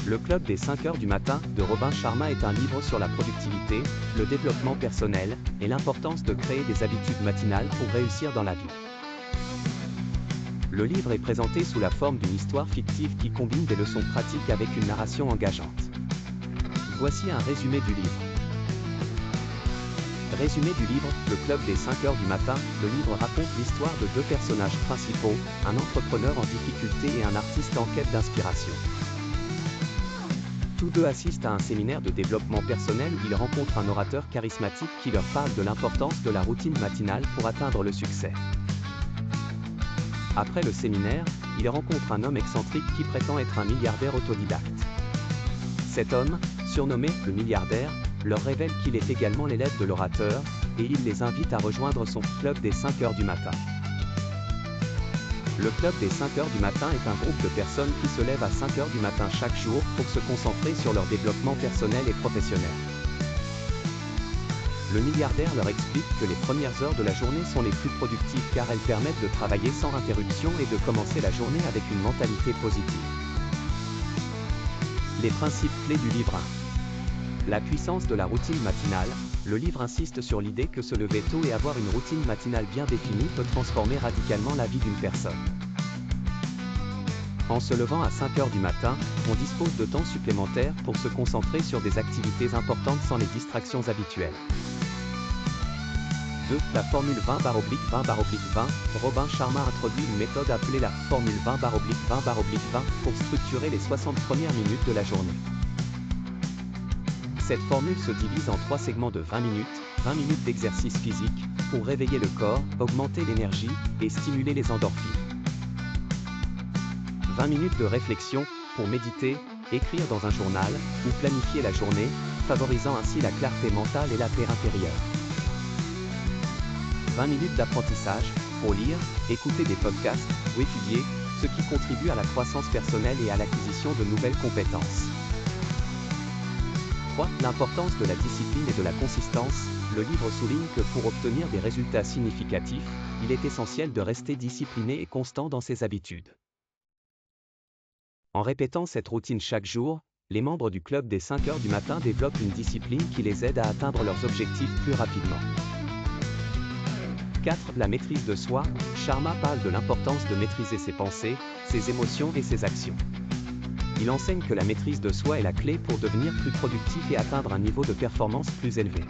Le Club des 5 heures du matin de Robin Sharma est un livre sur la productivité, le développement personnel et l'importance de créer des habitudes matinales pour réussir dans la vie. Le livre est présenté sous la forme d'une histoire fictive qui combine des leçons pratiques avec une narration engageante. Voici un résumé du livre. Résumé du livre, Le Club des 5 heures du matin, le livre raconte l'histoire de deux personnages principaux, un entrepreneur en difficulté et un artiste en quête d'inspiration. Tous deux assistent à un séminaire de développement personnel où ils rencontrent un orateur charismatique qui leur parle de l'importance de la routine matinale pour atteindre le succès. Après le séminaire, ils rencontrent un homme excentrique qui prétend être un milliardaire autodidacte. Cet homme, surnommé le milliardaire, leur révèle qu'il est également l'élève de l'orateur, et il les invite à rejoindre son club des 5 heures du matin. Le Club des 5 heures du matin est un groupe de personnes qui se lèvent à 5 heures du matin chaque jour pour se concentrer sur leur développement personnel et professionnel. Le milliardaire leur explique que les premières heures de la journée sont les plus productives car elles permettent de travailler sans interruption et de commencer la journée avec une mentalité positive. Les principes clés du livre 1. La puissance de la routine matinale. Le livre insiste sur l'idée que se lever tôt et avoir une routine matinale bien définie peut transformer radicalement la vie d'une personne. En se levant à 5 heures du matin, on dispose de temps supplémentaire pour se concentrer sur des activités importantes sans les distractions habituelles. 2. La formule 20/20/20. Robin Sharma introduit une méthode appelée la formule 20/20/20 pour structurer les 60 premières minutes de la journée. Cette formule se divise en 3 segments de 20 minutes d'exercice physique, pour réveiller le corps, augmenter l'énergie, et stimuler les endorphines. 20 minutes de réflexion, pour méditer, écrire dans un journal, ou planifier la journée, favorisant ainsi la clarté mentale et la paix intérieure. 20 minutes d'apprentissage, pour lire, écouter des podcasts, ou étudier, ce qui contribue à la croissance personnelle et à l'acquisition de nouvelles compétences. 3. L'importance de la discipline et de la consistance. Le livre souligne que pour obtenir des résultats significatifs, il est essentiel de rester discipliné et constant dans ses habitudes. En répétant cette routine chaque jour, les membres du club des 5 heures du matin développent une discipline qui les aide à atteindre leurs objectifs plus rapidement. 4. La maîtrise de soi. Sharma parle de l'importance de maîtriser ses pensées, ses émotions et ses actions. Il enseigne que la maîtrise de soi est la clé pour devenir plus productif et atteindre un niveau de performance plus élevé.